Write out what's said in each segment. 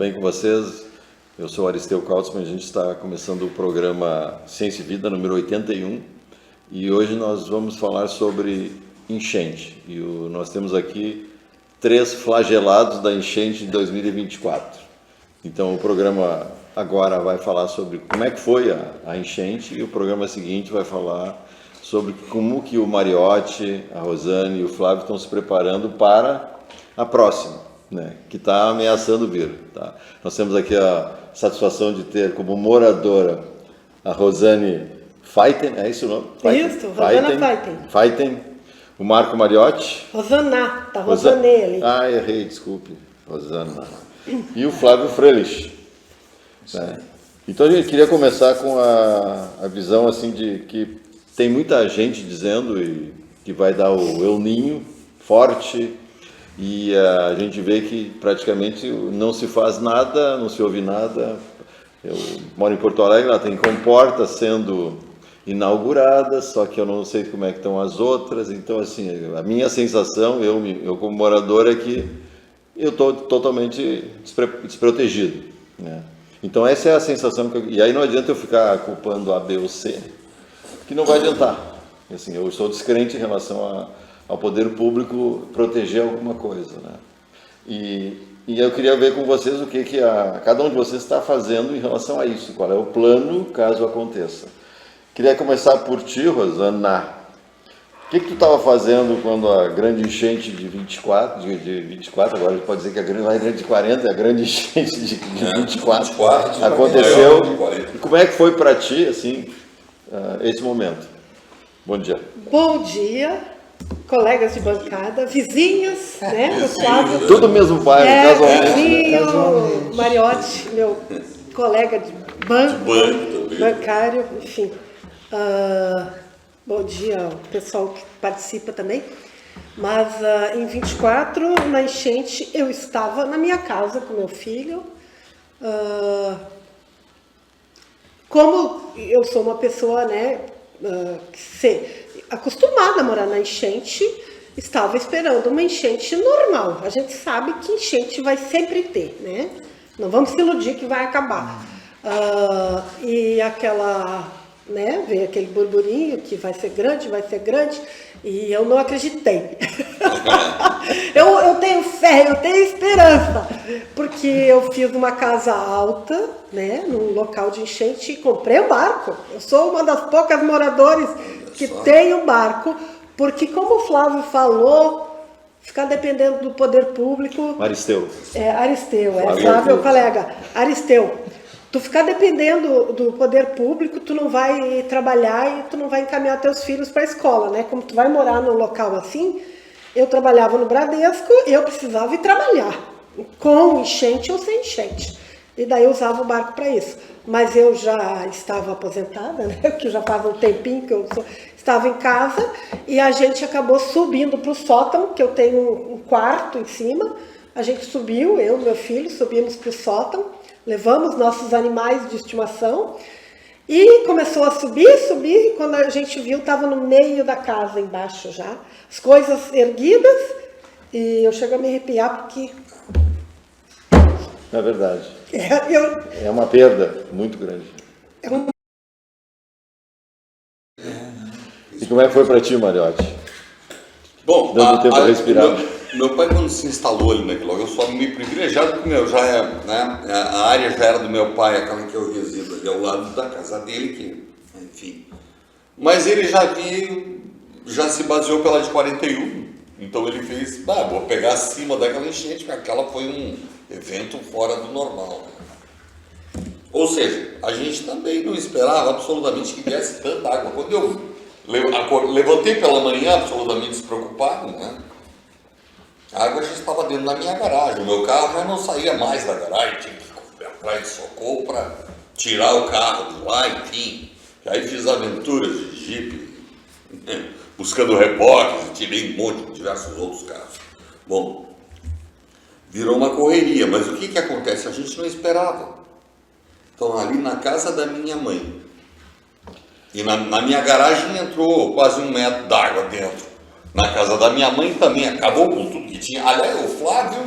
bem com vocês? Eu sou Aristeu Kautzmann, a gente está começando o programa Ciência e Vida, número 81, e hoje nós vamos falar sobre enchente. Nós temos aqui 3 flagelados da enchente de 2024. Então o programa agora vai falar sobre como é que foi a enchente, e o programa seguinte vai falar sobre como que o Mariotti, a Rosane e o Flávio estão se preparando para a próxima, né, que está ameaçando vir. Tá? Nós temos aqui a satisfação de ter como moradora a Rosane Feiten, é isso o nome? Isso, Rosana Feiten. Feiten, o Marco Mariotti. Rosana, tá Rosanê ali. Ah, errei, desculpe. Rosana. E o Flávio Frelich. Né? Então a gente queria começar com a visão assim de que tem muita gente dizendo que vai dar o El Niño forte, e a gente vê que praticamente não se faz nada, não se ouve nada. Eu moro em Porto Alegre, lá tem comportas sendo inauguradas, só que eu não sei como é que estão as outras. Então, assim, a minha sensação, eu como morador, é que eu estou totalmente desprotegido, né? Então essa é a sensação e aí não adianta eu ficar culpando A, B ou C, que não vai adiantar. Assim, eu sou descrente em relação ao poder público proteger alguma coisa, né? E eu queria ver com vocês o que cada um de vocês está fazendo em relação a isso, qual é o plano caso aconteça. Queria começar por ti, Rosana. O que tu estava fazendo quando a grande enchente de 24, agora pode dizer que a grande de 40, a grande enchente de 24 aconteceu? E como é que foi para ti, assim, esse momento? Bom dia. Bom dia, colegas de bancada, vizinhos, né? Flávio, tudo mesmo bairro, casualmente. Vizinho, Mariotti, meu colega de bancário, enfim. Bom dia ao pessoal que participa também. Mas em 24, na enchente, eu estava na minha casa com meu filho. Como eu sou uma pessoa, né, acostumada a morar na enchente, estava esperando uma enchente normal. A gente sabe que enchente vai sempre ter, né? Não vamos se iludir que vai acabar. E aquela... né, veio aquele burburinho que vai ser grande, e eu não acreditei. eu tenho fé, eu tenho esperança, porque eu fiz uma casa alta, né, num local de enchente, e comprei o barco. Eu sou uma das poucas moradores que tem o barco, porque como o Flávio falou, ficar dependendo do poder público... Aristeu. Flávio, colega. Aristeu. Tu ficar dependendo do poder público, tu não vai trabalhar e tu não vai encaminhar teus filhos para a escola, né? Como tu vai morar num local assim, eu trabalhava no Bradesco e eu precisava ir trabalhar, com enchente ou sem enchente. E daí eu usava o barco para isso. Mas eu já estava aposentada, né? Porque já faz um tempinho que eu estava em casa, e a gente acabou subindo para o sótão, que eu tenho um quarto em cima. A gente subiu, eu e meu filho, subimos para o sótão, levamos nossos animais de estimação e começou a subir, e quando a gente viu, estava no meio da casa, embaixo já, as coisas erguidas, e eu chego a me arrepiar porque... É verdade. É uma perda muito grande. E como é que foi para ti, Mariotti? Bom, dando tempo a respirar. Meu pai, quando se instalou ali naquele lugar, eu sou meio privilegiado, porque a área já era do meu pai, aquela que eu resido ali ao lado da casa dele, enfim. Mas ele já se baseou pela de 41, então ele fez, vou pegar acima daquela enchente, porque aquela foi um evento fora do normal. Ou seja, a gente também não esperava absolutamente que viesse tanta água. Quando eu levantei pela manhã absolutamente despreocupado, né? A água já estava dentro da minha garagem, o meu carro já não saía mais da garagem, tinha que correr atrás de socorro para tirar o carro de lá, enfim. Aí fiz aventuras de jipe, buscando reboques, tirei um monte de diversos outros carros. Bom, virou uma correria, mas o que acontece? A gente não esperava. Então ali na casa da minha mãe, e na minha garagem entrou quase 1 metro d'água dentro. Na casa da minha mãe também acabou com tudo que tinha. Aliás, o Flávio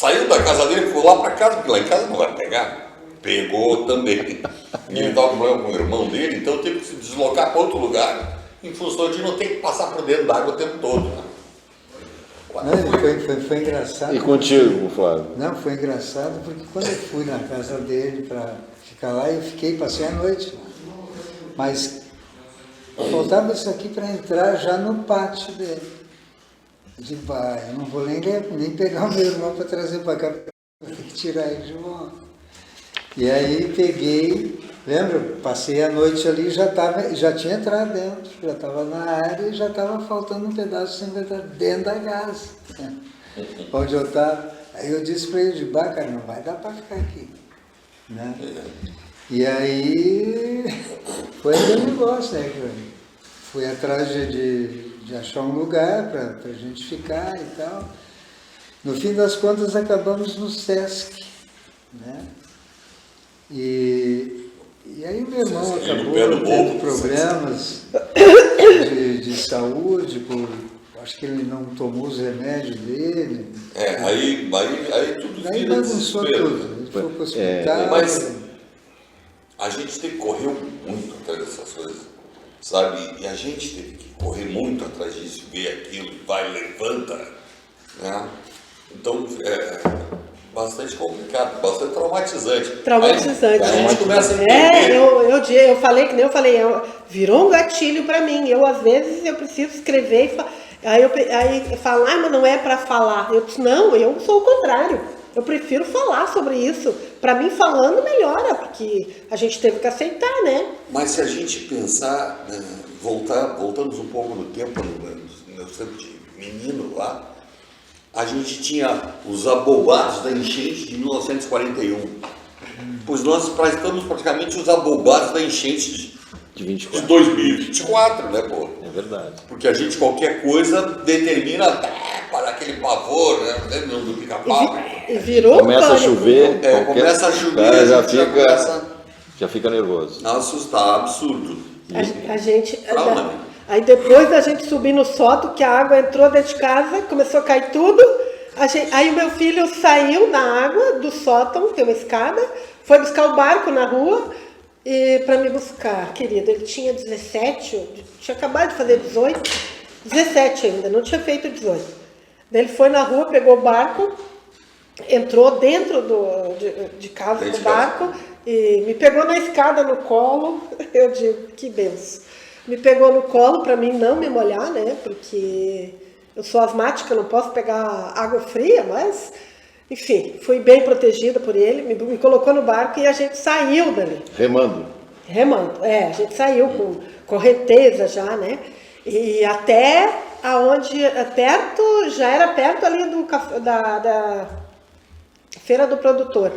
Saiu da casa dele, foi lá para casa, porque lá em casa não vai pegar. Pegou também. E ele estava com problema com o irmão dele, então teve que se deslocar para outro lugar, em função de não ter que passar por dentro da água o tempo todo. Né? Não, foi engraçado. E contigo, Flávio? Não, foi engraçado porque quando eu fui na casa dele para ficar lá, eu passei a noite lá. Mas faltava isso aqui para entrar já no pátio dele. Eu digo, pai, eu não vou nem pegar o meu irmão para trazer para cá, vou ter que tirar ele de volta. E aí peguei, lembra, passei a noite ali e já tinha entrado dentro, já estava na área e já estava faltando um pedaço dentro da casa, né? Onde eu estava. Aí eu disse para ele, cara, não vai dar para ficar aqui, né? E aí foi aquele negócio, né? Fui atrás de achar um lugar para a gente ficar e tal. No fim das contas acabamos no Sesc, né? E aí meu irmão acabou tendo problemas de saúde, acho que ele não tomou os remédios dele. Aí tudo aí vira bagunçou desespero. tudo. Ele foi para o hospital. Mas a gente correu muito atrás dessas coisas, sabe? E a gente teve que correr muito atrás disso, ver aquilo, vai, levanta, né? Então, bastante complicado, bastante traumatizante. Traumatizante. Aí a gente começa a entender. Eu falei, que nem eu falei, virou um gatilho para mim. Eu, às vezes, eu preciso escrever aí falar, mas não é para falar. Eu disse, não, eu sou o contrário. Eu prefiro falar sobre isso. Para mim, falando melhora, porque a gente teve que aceitar, né? Mas se a gente pensar, voltamos um pouco no tempo, no meu tempo de menino lá, a gente tinha os abobados da enchente de 1941. Pois nós estamos praticamente os abobados da enchente de 2024, né, pô? É verdade. Porque a gente, qualquer coisa, determina para aquele pavor, né? Do pica-pau. E virou começa a chover. Começa a chover, já fica nervoso. Assustar, absurdo. A gente... Trauma, né? Aí depois da gente subir no sótão, que a água entrou dentro de casa, começou a cair tudo. Aí o meu filho saiu na água do sótão, tem uma escada, foi buscar o barco na rua para me buscar, querido. Ele tinha 17, tinha acabado de fazer 18, 17 ainda, não tinha feito 18. Daí ele foi na rua, pegou o barco, entrou dentro de casa do barco e me pegou na escada no colo. Eu digo, que benção. Me pegou no colo para mim não me molhar, né? Porque eu sou asmática, não posso pegar água fria, mas, enfim, fui bem protegida por ele, me colocou no barco e a gente saiu dali. Remando. A gente saiu com correnteza já, né? E até aonde, já era perto ali da Feira do Produtor,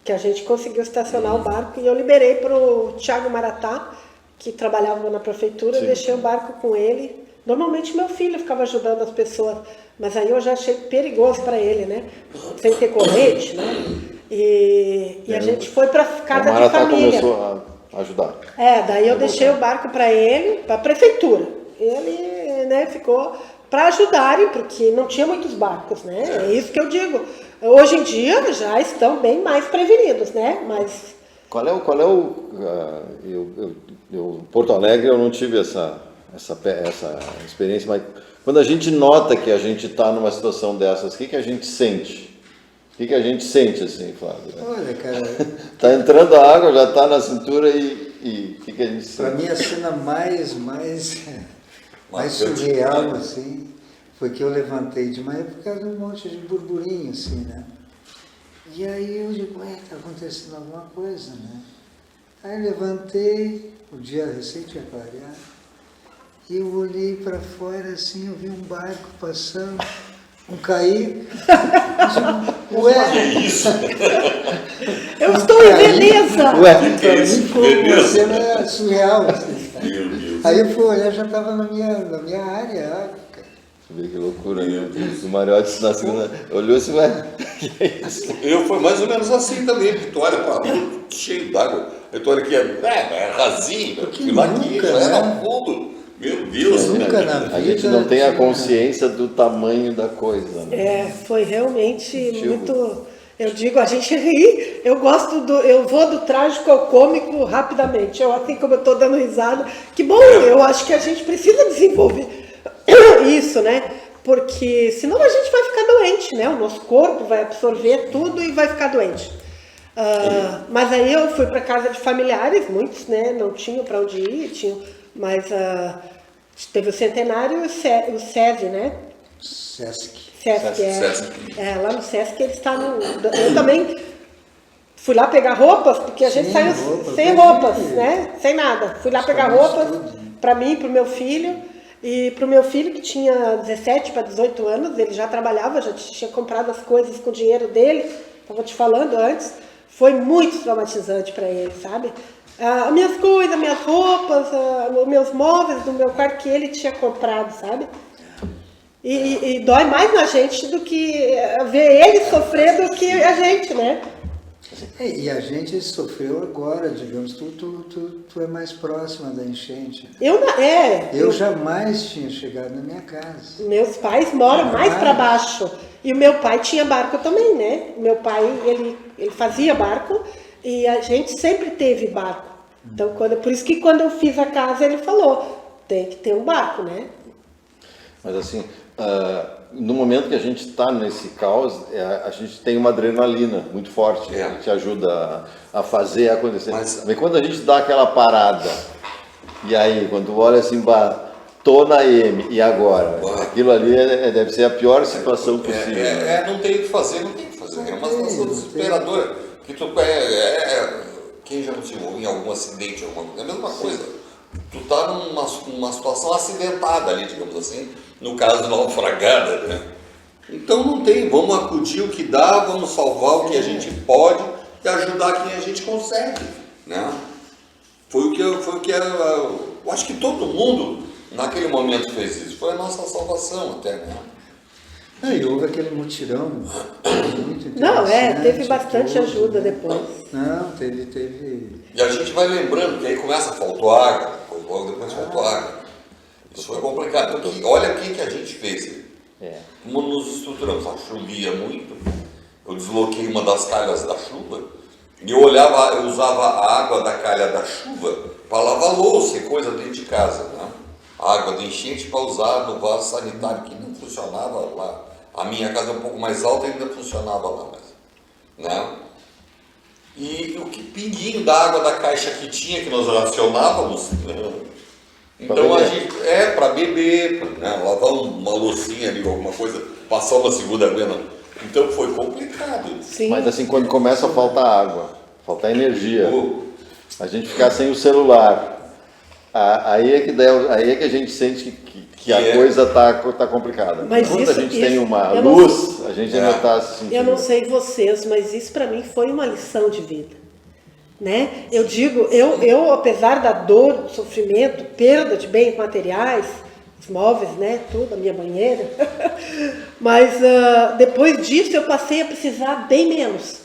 que a gente conseguiu estacionar o barco e eu liberei para o Thiago Maratá, que trabalhava na prefeitura, eu deixei o barco com ele. Normalmente meu filho ficava ajudando as pessoas, mas aí eu já achei perigoso para ele, né? Sem ter corrente, né? E a gente foi para casa de família. Começou a ajudar. Daí eu deixei o barco para ele, para a prefeitura. Ele, né, ficou para ajudarem, porque não tinha muitos barcos, né? É isso que eu digo. Hoje em dia já estão bem mais prevenidos, né? Mas Porto Alegre eu não tive essa experiência, mas quando a gente nota que a gente está numa situação dessas, o que a gente sente? O que a gente sente assim, Flávio? Olha, cara... Tá entrando a água, já está na cintura e o que a gente sente? Para mim a cena mais surreal, assim, foi que eu levantei de manhã por causa de um monte de burburinho, assim, né? E aí eu digo, tá acontecendo alguma coisa, né? Aí levantei, o dia recém tinha clareado, e eu olhei para fora, assim, eu vi um barco passando, cair. Que isso? eu estou em Veneza! Para mim foi uma cena surreal, assim, tá? Meu Deus. Aí eu fui olhar, já estava na minha área, Você vê que loucura, né? O Mariotti na segunda olhou assim, que é isso? Eu fui mais ou menos assim também, porque tu olha para cheio d'água. Eu tô olha aqui, é rasinho, Que aquilo aqui nunca, já era né? fundo. Meu Deus, Nunca na vida A gente não tem a tinha- consciência do tamanho da coisa. Né? Foi realmente Motivo. muito. Eu digo, a gente ri, eu vou do trágico ao cômico rapidamente. Assim como eu estou dando risada, que bom, eu acho que a gente precisa desenvolver isso, né? Porque senão a gente vai ficar doente, né? O nosso corpo vai absorver tudo e vai ficar doente. Mas aí eu fui para casa de familiares, muitos, né? Não tinham para onde ir, mas teve o centenário e o SESI, né? Sesc. Sesc. Lá no Sesc eles estavam. Eu também fui lá pegar roupas, porque a gente Sim, saiu roupas, sem roupas, né? Sem nada. Fui lá pegar roupas para mim, para o meu filho. E para o meu filho, que tinha 17 para 18 anos, ele já trabalhava, já tinha comprado as coisas com o dinheiro dele, estava te falando antes. Foi muito traumatizante para ele, sabe? Minhas coisas, minhas roupas, os meus móveis do meu quarto que ele tinha comprado, sabe? E dói mais na gente do que ver ele sofrer do que a gente, né? E a gente sofreu agora, digamos, tu é mais próxima da enchente. Eu jamais tinha chegado na minha casa. Meus pais moram mais para baixo. E o meu pai tinha barco também, né? Meu pai, ele fazia barco e a gente sempre teve barco. Então, por isso que quando eu fiz a casa, ele falou, tem que ter um barco, né? Mas assim, no momento que a gente está nesse caos, a gente tem uma adrenalina muito forte, que te ajuda a fazer acontecer. Mas quando a gente dá aquela parada, e aí, quando tu olha assim, tô na M, e agora? Aquilo ali deve ser a pior situação possível. Não tem o que fazer, não tem o que fazer. É uma situação desesperadora. Que quem já não se envolveu em algum acidente, é a mesma coisa. Tu tá numa situação acidentada ali, digamos assim, no caso naufragada, né? Então não tem, vamos acudir o que dá, vamos salvar o que a gente pode e ajudar quem a gente consegue, né? Foi o que eu acho que todo mundo naquele momento fez isso, foi a nossa salvação até, né? E houve aquele mutirão muito interessante. Não, teve bastante ajuda depois. Não, teve... E a gente vai lembrando que aí começa a faltar água, logo depois faltou água. Isso foi complicado. Porque olha o que a gente fez. Como nos estruturamos, chovia muito, eu desloquei uma das calhas da chuva e eu usava a água da calha da chuva para lavar louça e coisa dentro de casa, né? A água de enchente para usar no vaso sanitário, que não funcionava lá. A minha casa é um pouco mais alta e ainda funcionava lá, né? E o pinguinho da água da caixa que tinha, que nós racionávamos, né? Então a gente, para beber, né? Lavar uma loucinha ali, alguma coisa, passar uma segunda aguenta. Então foi complicado. Sim. Mas assim, quando começa a faltar água, faltar energia, a gente ficar sem o celular, aí é que a gente sente que a coisa tá complicada. Mas quando isso, a gente tem uma eu luz, a gente ainda está se sentindo. Eu não sei vocês, mas isso para mim foi uma lição de vida. Né? Eu digo, eu apesar da dor, do sofrimento, perda de bens materiais, os móveis, né, tudo, a minha banheira, mas depois disso eu passei a precisar bem menos.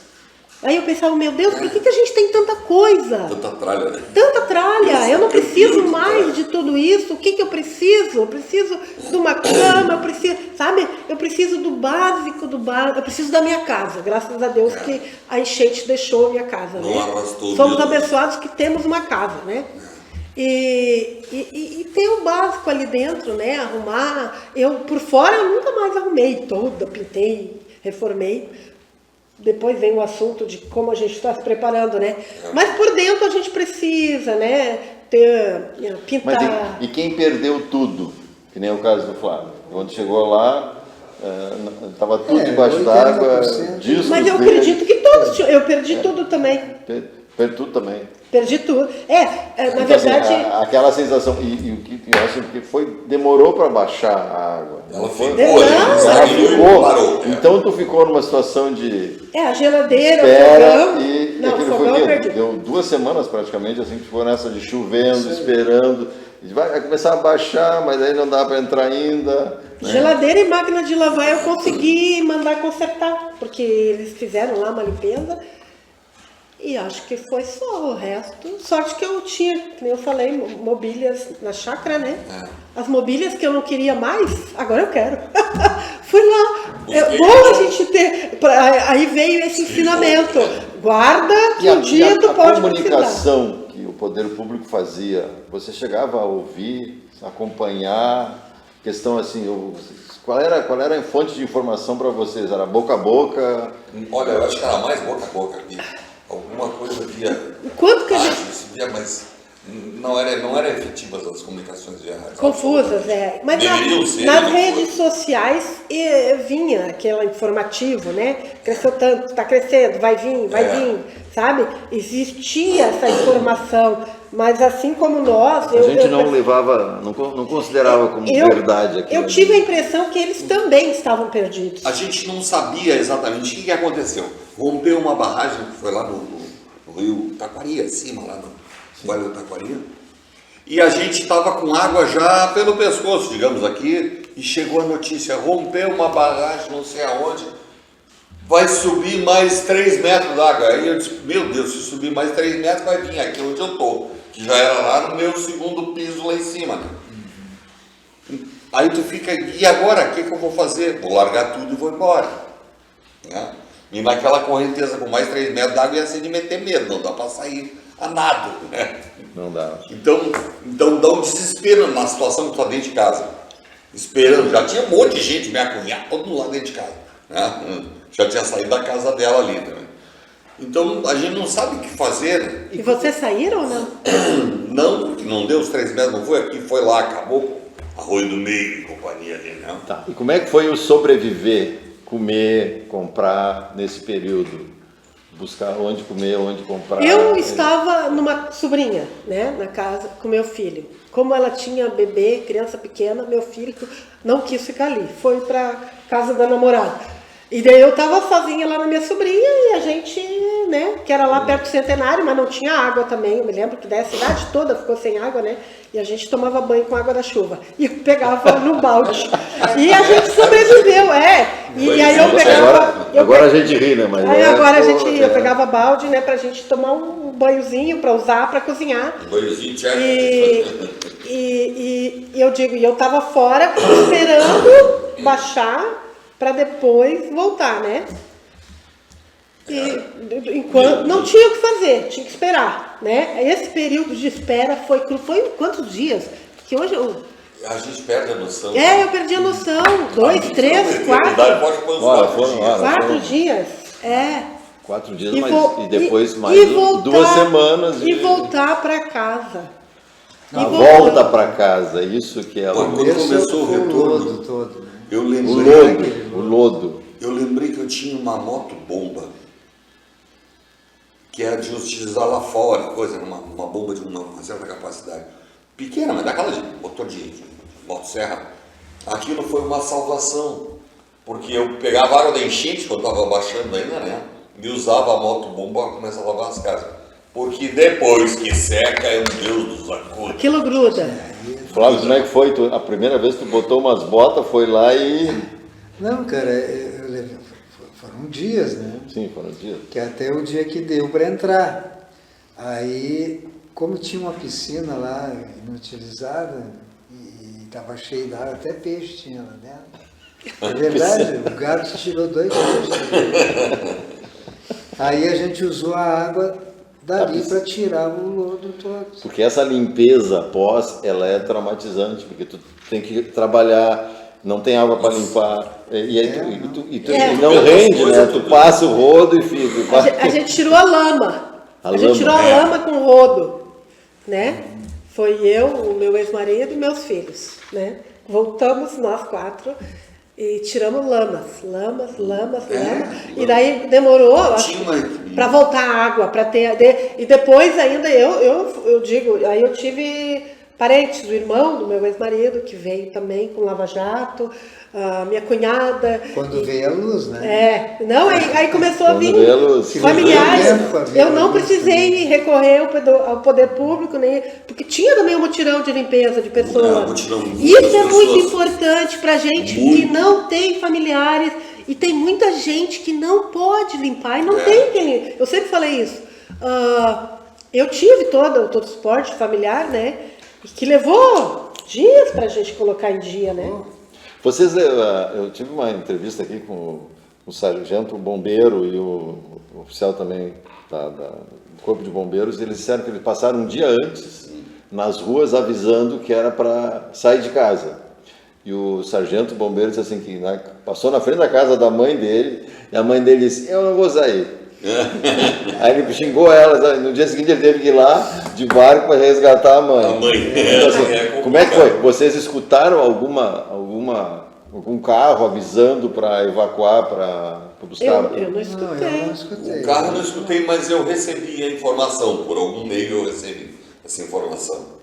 Aí eu pensava, meu Deus, por que a gente tem tanta coisa? Tanta tralha, né? Tanta tralha, eu não preciso mais de tudo isso. O que eu preciso? Eu preciso de uma cama, eu preciso, sabe? Eu preciso do básico, eu preciso da minha casa. Graças a Deus que a enchente deixou a minha casa, né? Somos abençoados que temos uma casa, né? E ter o básico ali dentro, né? Arrumar. Eu, por fora, eu nunca mais arrumei toda, pintei, reformei. Depois vem o assunto de como a gente está se preparando, né? Mas por dentro a gente precisa, né? Pintar. Mas e quem perdeu tudo? Que nem o caso do Flávio. Quando chegou lá, estava tudo debaixo d'água. Mas eu acredito que todos tinham. Eu perdi tudo também. Perdi tudo também. Perdi tudo. Na então, verdade. Assim, aquela sensação. E o que eu acho que demorou para baixar a água. Ela ficou. Parou. Então tu ficou numa situação de. A geladeira, espera, o fogão. Não, o fogão eu perdi. Deu 2 semanas praticamente, assim, que ficou nessa de chovendo, esperando. Vai começar a baixar, mas aí não dá para entrar ainda. Né? Geladeira e máquina de lavar eu consegui mandar consertar, porque eles fizeram lá uma limpeza. E acho que foi só o resto. Sorte que eu tinha, como eu falei, mobílias na chácara, né? As mobílias que eu não queria mais, agora eu quero. Fui lá. É bom a gente ter. Aí veio esse ensinamento. Guarda que um dia tu pode precisar. A comunicação que o poder público fazia, você chegava a ouvir, acompanhar, questão assim, qual era a fonte de informação para vocês? Era boca a boca? Olha, eu acho que era mais boca a boca aqui. Alguma coisa via. Quanto que a gente. Via, mas não era efetivas as comunicações via rádio. Confusas, Mas nas redes sociais vinha aquele informativo, né? Cresceu tanto, está crescendo, vai vir, sabe? Existia essa informação, mas assim como nós... A gente não levava, não considerava como verdade aquilo. Eu tive a impressão que eles também estavam perdidos. A gente não sabia exatamente o que aconteceu. Rompeu uma barragem que foi lá no rio Taquari, acima, lá no Vale do Taquari. E a gente estava com água já pelo pescoço, digamos aqui, e chegou a notícia, rompeu uma barragem não sei aonde, vai subir mais 3 metros d'água. Aí eu disse, meu Deus, se subir mais 3 metros vai vir aqui onde eu estou, que já era lá no meu 2º piso lá em cima. Né? Aí tu fica, e agora, o que eu vou fazer? Vou largar tudo e vou embora. Né? E naquela correnteza com mais 3 metros d'água ia ser de meter medo, não dá para sair a nado. Né? Não dá. Então dá um desespero na situação que tu tá dentro de casa. Esperando, já tinha um monte de gente, minha cunhada, todo mundo lá dentro de casa. Né? Já tinha saído da casa dela ali também. Então a gente não sabe o que fazer. Né? E vocês saíram ou não? Não, porque não deu os 3 metros, não foi aqui, foi lá, acabou. Arroio do Meio e companhia ali, né? Tá. E como é que foi o sobreviver, comer, comprar nesse período? Buscar onde comer, onde comprar? Eu estava numa sobrinha, né, na casa com meu filho. Como ela tinha bebê, criança pequena, meu filho não quis ficar ali, foi para casa da namorada. E daí eu estava sozinha lá na minha sobrinha e a gente, né, que era lá perto do Centenário, mas não tinha água também. Eu me lembro que daí a cidade toda ficou sem água, né? E a gente tomava banho com água da chuva. E eu pegava no balde. E a gente sobreviveu, E aí eu pegava... Agora a gente ri, né? Mas aí agora eu pegava balde, né, pra gente tomar um banhozinho, pra usar, pra cozinhar. Um banhozinho tcheco. E eu digo, eu tava fora esperando baixar pra depois voltar, né? E enquanto não tinha o que fazer, tinha que esperar, né? Esse período de espera foi quantos dias? Porque hoje a gente perde a noção. eu perdi a noção. 2, 3, 4. 4 dias. 4 dias, E depois mais voltar, 2 semanas. E voltar para casa. A volta para casa, isso que é quando começou o retorno todo, né? Eu lembrei o lodo. Eu lembrei que eu tinha uma moto bomba que era de utilizar lá fora, uma bomba de uma certa capacidade pequena, mas daquela de motor de motosserra. Aquilo foi uma salvação, porque eu pegava água da enchente quando estava baixando ainda, né? E usava a moto bomba para começar a lavar as casas. Porque depois que seca é um Deus dos acordos. Aquilo gruda. Flávio, como é que foi? A primeira vez que tu botou umas botas, foi lá e... Não, cara, foram dias, né? Sim, foram dias. Que até o dia que deu para entrar. Aí, como tinha uma piscina lá inutilizada e estava cheio d'água, até peixe tinha lá dentro. É verdade, o gato tirou 2 peixes. Aí a gente usou a água dali para tirar o lodo todo. Porque essa limpeza pós, ela é traumatizante, porque tu tem que trabalhar, não tem água para limpar, e aí tu não rende, né? Tu passa o rodo e fica... A gente tirou a lama. A gente tirou a lama com o rodo, né? Foi eu, o meu ex-marido e meus filhos, né? Voltamos nós 4 e tiramos lamas. E daí demorou para voltar a água, para ter... E depois ainda eu digo, aí eu tive parentes do irmão do meu ex-marido, que veio também com lava-jato, a minha cunhada. Quando veio a luz, né? Aí começou a vir familiares. Eu não precisei recorrer ao poder público, nem, porque tinha também um mutirão de limpeza de pessoas. Isso é muito importante pra gente que não tem familiares e tem muita gente que não pode limpar e não tem quem. Eu sempre falei isso. Eu tive todo o suporte familiar, né? Que levou dias pra gente colocar em dia, né? Vocês, eu tive uma entrevista aqui com o sargento, o bombeiro e o oficial também do Corpo de Bombeiros. Eles disseram que eles passaram um dia antes nas ruas avisando que era para sair de casa. E o sargento bombeiro disse assim, que passou na frente da casa da mãe dele, e a mãe dele disse, eu não vou sair. Aí ele xingou ela, no dia seguinte ele teve que ir lá de barco para resgatar a mãe. Então, assim, como é que foi? Vocês escutaram algum carro avisando para evacuar, para buscar? Eu não escutei. Não, eu não escutei. O carro eu não escutei, mas eu recebi a informação, por algum meio eu recebi essa informação.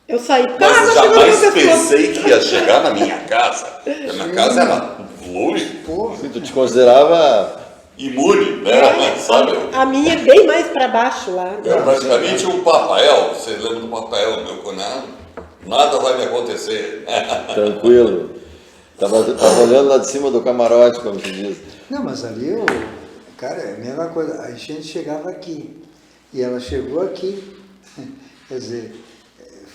Eu saí, Mas jamais pensei que ia chegar na minha casa. A minha casa era longe, Assim, tu te considerava... imune, né? Sabe? A minha é bem mais para baixo lá. Eu praticamente um Papael, vocês lembram do Papael, meu cunhado? Nada vai me acontecer. Tranquilo. Tava olhando lá de cima do camarote, como se diz. Não, mas ali, cara, é a mesma coisa. A enchente chegava aqui e ela chegou aqui. Quer dizer,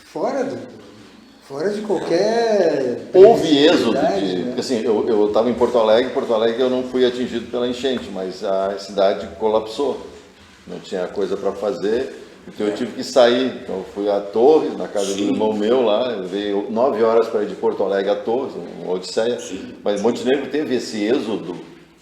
fora de qualquer... Houve êxodo, né? porque assim, eu estava em Porto Alegre eu não fui atingido pela enchente, mas a cidade colapsou, não tinha coisa para fazer, então eu tive que sair, então eu fui a Torres, na casa do irmão meu lá, eu veio 9 horas para ir de Porto Alegre a Torres, uma odisseia, mas Montenegro teve esse êxodo,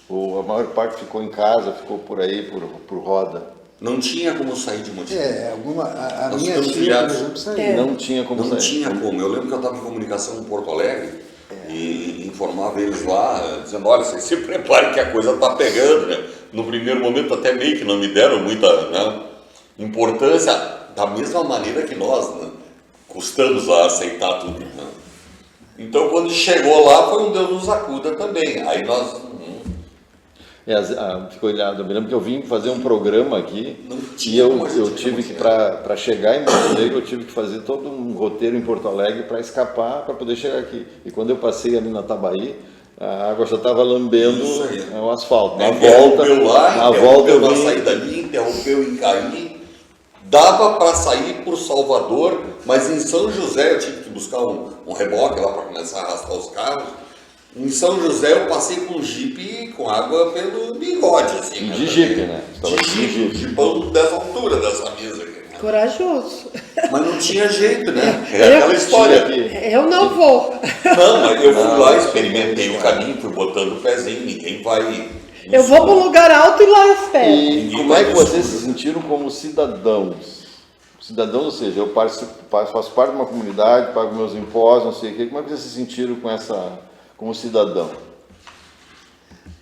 a maior parte ficou em casa, ficou por aí, por roda. Não tinha como sair de Montenegro. A Nós minha ficamos tia, criados. por exemplo, saiu. Não tinha como Não sair. tinha como. Eu lembro que eu estava em comunicação em Porto Alegre e informava eles lá, dizendo, olha, vocês se preparem que a coisa está pegando, né? No primeiro momento até meio que não me deram muita, né, importância, da mesma maneira que nós, né, custamos a aceitar tudo. Né? Então quando chegou lá foi um Deus nos acuda também. Aí nós... Ficou ilhado. Eu me lembro que eu vim fazer um programa aqui Não e tinha eu como a gente tive que, negociar. para chegar em Montenegro, eu tive que fazer todo um roteiro em Porto Alegre para escapar, para poder chegar aqui. E quando eu passei ali na Tabaí, a água já estava lambendo o asfalto. Na volta eu na vim... saída ali, interrompeu em Caí, dava para sair por Salvador, mas em São José eu tive que buscar um reboque lá para começar a arrastar os carros. Em São José eu passei com um jipe com água pelo bigode, assim. De jipe, né? De jipe, jipão dessa altura, dessa mesa aqui. Né? Corajoso. Mas não tinha jeito, né? É aquela história. Eu não vou. Não, mas eu fui lá, experimentei o caminho, fui botando o pezinho, ninguém vai... Eu vou para um lugar alto e lá eu espero. E como é que vocês se sentiram como cidadãos? Cidadãos, ou seja, eu faço parte de uma comunidade, pago meus impostos, não sei o quê. Como é que vocês se sentiram como cidadão?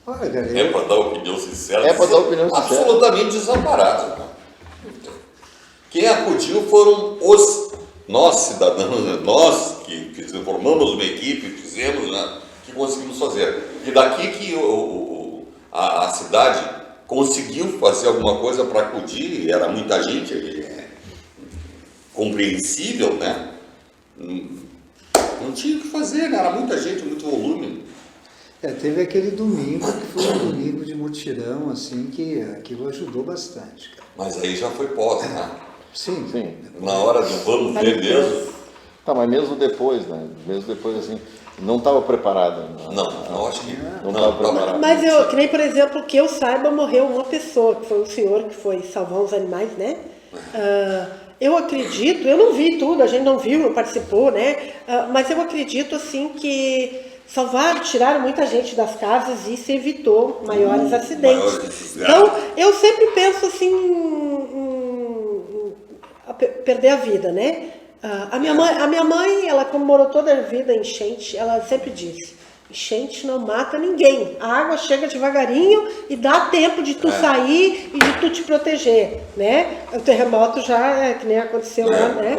Olha, cara, É para dar opinião sincera. É para dar opinião sincera. Absolutamente desamparado. Né? Quem acudiu foram nós cidadãos, né? Nós que formamos uma equipe, fizemos, né? Que conseguimos fazer. E daqui que a cidade conseguiu fazer alguma coisa para acudir, era muita gente, compreensível, né? Não tinha o que fazer, né? Era muita gente, muito volume. Teve aquele domingo, que foi um domingo de mutirão, assim, que aquilo ajudou bastante, cara. Mas aí já foi pós, né? Sim. Na hora do vamos ver mesmo. Tá, mas mesmo depois, né? Mesmo depois, assim, não estava preparada. Não, acho que não estava preparada. Mas que nem, por exemplo, que eu saiba, morreu uma pessoa, que foi o senhor que foi salvar os animais, né? Eu acredito, eu não vi tudo, a gente não viu, não participou, né? Mas eu acredito, assim, que tiraram muita gente das casas e se evitou maiores acidentes. Então, eu sempre penso, assim, perder a vida, né? A minha mãe, ela como morou toda a vida em enchente, ela sempre disse, enchente não mata ninguém, a água chega devagarinho e dá tempo de tu sair e de tu te proteger, né? O terremoto já, que nem aconteceu lá, né?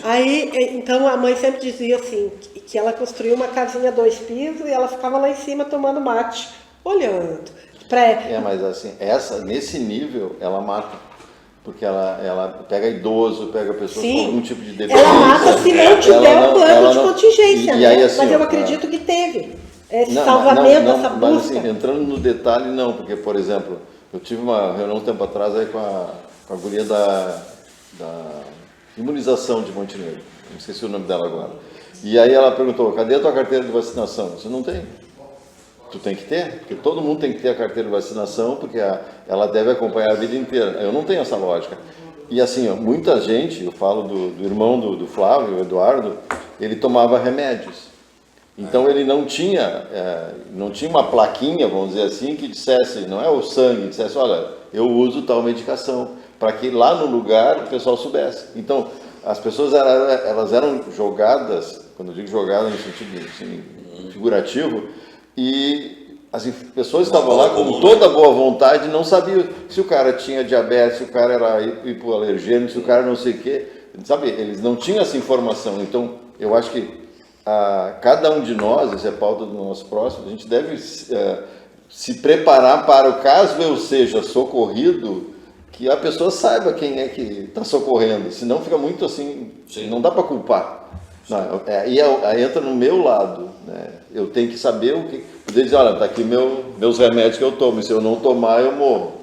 Aí, então a mãe sempre dizia assim, que ela construiu uma casinha 2 pisos e ela ficava lá em cima tomando mate, olhando. Mas assim, nesse nível, ela mata. Porque ela pega idoso, pega pessoas com algum tipo de deficiência. Ela mata se não tiver um plano de contingência, né? Aí, assim, mas eu acredito que teve esse salvamento, essa busca. Mas assim, entrando no detalhe, não, porque, por exemplo, Eu tive uma reunião um tempo atrás aí com a guria da imunização de Montenegro. Não esqueci o nome dela agora. E aí ela perguntou, cadê a tua carteira de vacinação? Você não tem. Tu tem que ter, porque todo mundo tem que ter a carteira de vacinação, porque ela deve acompanhar a vida inteira. Eu não tenho essa lógica. E assim, ó, muita gente, eu falo do irmão do Flávio, o Eduardo, ele tomava remédios. Então ele não tinha uma plaquinha, vamos dizer assim, que dissesse, não é o sangue, dissesse, olha, eu uso tal medicação, para que lá no lugar o pessoal soubesse. Então, as pessoas elas eram jogadas, quando eu digo jogadas no sentido assim, figurativo, e as pessoas estavam lá com toda a boa vontade, não sabiam se o cara tinha diabetes, se o cara era hipoalergênico, se o cara não sei o quê, sabe? Eles não tinham essa informação. Então, eu acho que cada um de nós, essa é a pauta do nosso próximo, a gente deve se preparar para o caso eu seja socorrido, que a pessoa saiba quem é que está socorrendo, senão fica muito assim, não dá para culpar. Não, aí entra no meu lado, né? Eu tenho que saber o que... Poder dizer, olha, está aqui meus remédios que eu tomo, e se eu não tomar, eu morro.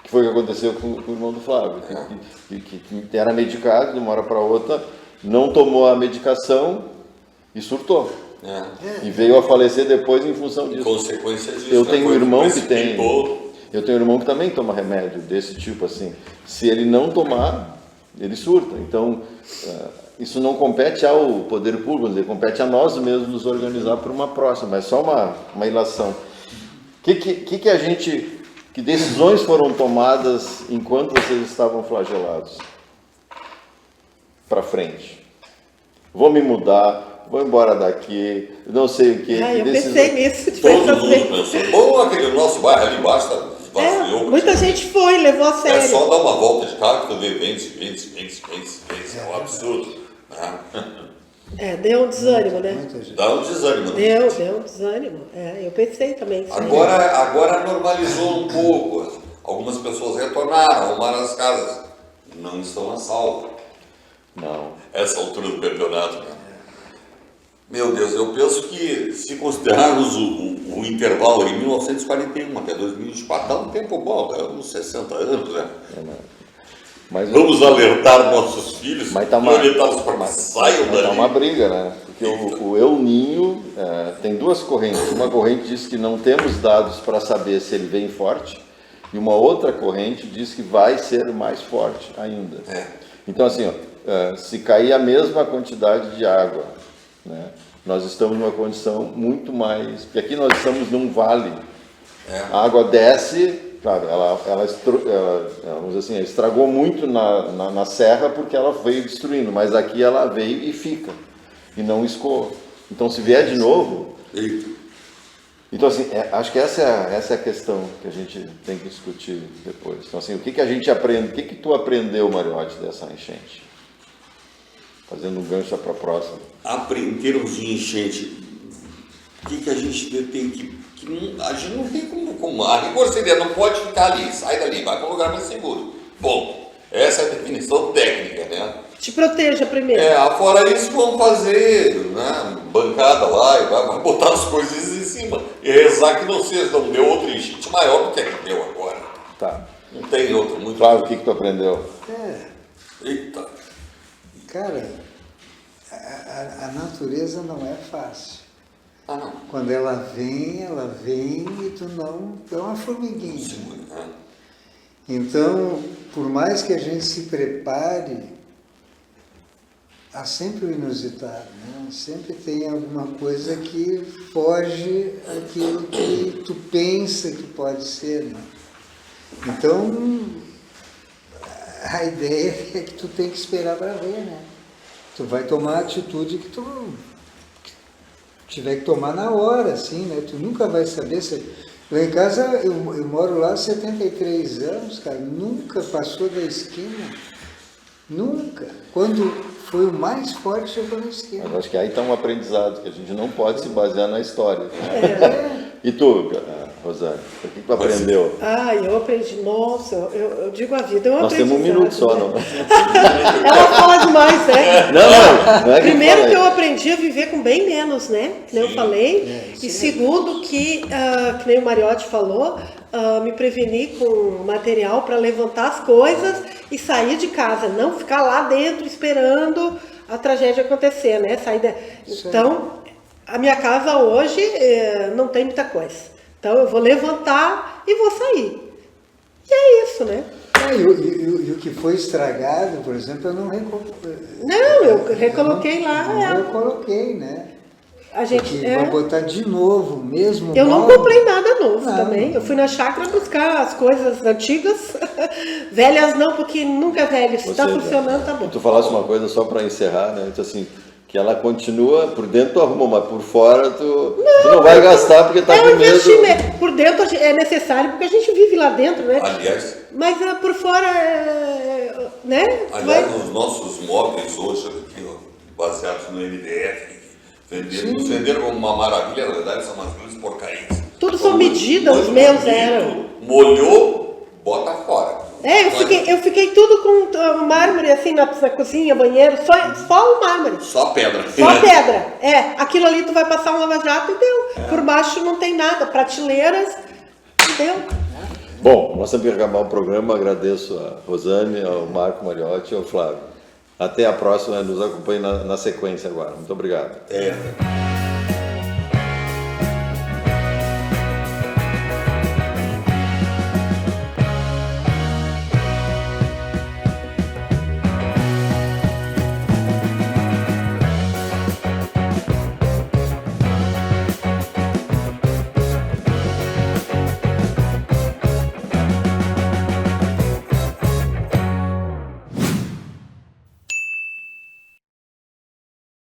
Que foi o que aconteceu com o irmão do Flávio, que era medicado de uma hora para outra, não tomou a medicação e surtou. E veio a falecer depois em função disso. Consequência disso. Eu tenho um irmão que tem... Eu tenho um irmão que também toma remédio desse tipo assim. Se ele não tomar, ele surta. Então, isso não compete ao poder público, compete a nós mesmos nos organizar para uma próxima. É só uma ilação. Que decisões foram tomadas enquanto vocês estavam flagelados? Para frente. Vou me mudar, vou embora daqui, não sei o quê. Eu pensei nisso. Todo mundo pensou. Bom, aquele nosso bairro ali embaixo está vazio. Muita gente foi, levou a sério. É só dar uma volta de carro que tu vê, vende. É um absurdo. Deu um desânimo, né? Dá um desânimo. Deu um desânimo. Eu pensei também. Agora normalizou um pouco. Algumas pessoas retornaram, arrumaram as casas. Não estão a salvo. Não. Essa altura do campeonato. Meu Deus, eu penso que se considerarmos o intervalo em 1941 até 2024, dá um tempo bom, dá uns 60 anos, né? Mas vamos alertar nossos filhos e orientá-los para que saiam dali. É uma briga, né? Porque o El Ninho tem duas correntes. Uma corrente diz que não temos dados para saber se ele vem forte, e uma outra corrente diz que vai ser mais forte ainda. Então, assim, se cair a mesma quantidade de água, né, nós estamos numa condição muito mais... Porque aqui nós estamos num vale. A água desce, claro, ela vamos dizer assim, estragou muito na serra porque ela veio destruindo, mas aqui ela veio e fica, e não escoa. Então, se vier de novo... Então, assim, acho que essa é a questão que a gente tem que discutir depois. Então, assim, o que a gente aprende, o que tu aprendeu, Mariotti, dessa enchente? Fazendo um gancho para a próxima. Em termos de enchente, o que a gente tem que a gente não tem como. A rigor seria, não pode ficar ali, sai dali, vai para um lugar mais seguro. Bom, essa é a definição técnica, né? Te proteja primeiro. Fora isso, vamos fazer, né, bancada lá e vai botar as coisas em cima. E rezar que não deu outro enchente maior do que a que deu agora. Tá. Não tem outro. Muito claro, o que tu aprendeu? Eita. Cara, a natureza não é fácil. Não. Quando ela vem e tu não... É uma formiguinha. Sim, Então, por mais que a gente se prepare, há sempre o inusitado, né? Sempre tem alguma coisa que foge daquilo que tu pensa que pode ser, né? Então, a ideia é que tu tem que esperar para ver, né? Tu vai tomar a atitude que tu tiver que tomar na hora, assim, né? Tu nunca vai saber se... Lá em casa, eu moro lá há 73 anos, cara, nunca passou da esquina, nunca. Quando foi o mais forte, chegou na esquina. Mas acho que aí está um aprendizado, que a gente não pode se basear na história. E tu, Rosane, o que tu aprendeu? Eu aprendi, nossa, eu digo a vida, Nós temos um minuto só, não? Ela fala demais, né? Não é que primeiro que eu aprendi a viver com bem menos, né? Que nem eu falei. E segundo que nem o Mariotti falou, me prevenir com material para levantar as coisas e sair de casa, não ficar lá dentro esperando a tragédia acontecer, né? Então, a minha casa hoje não tem muita coisa. Então, eu vou levantar e vou sair. E é isso, né? E o que foi estragado, por exemplo, eu não eu recoloquei lá. Eu coloquei, né? A gente vai botar de novo, mesmo. Eu não comprei nada novo também. Eu fui na chácara buscar as coisas antigas, velhas não, porque nunca é velho. Se está funcionando, tá bom. Tu falasse uma coisa só para encerrar, né? Então, assim, que ela continua, por dentro tu arruma, mas por fora tu não vai gastar porque tá com medo. Investimento. Por dentro é necessário, porque a gente vive lá dentro, né? Aliás, mas por fora, né? Aliás, os nossos móveis hoje aqui, ó, baseados no MDF, nos venderam como uma maravilha, na verdade são umas grandes porcarias. Tudo são medidas, os meus eram. Molhou, bota fora. Eu fiquei tudo com mármore assim na cozinha, banheiro, só o mármore. Só pedra. Só pedra. Aquilo ali tu vai passar um lava-jato e deu. Por baixo não tem nada, prateleiras, deu. Bom, nós temos que acabar o programa. Agradeço a Rosane, ao Marco Mariotti e ao Flávio. Até a próxima, nos acompanhe na sequência agora. Muito obrigado.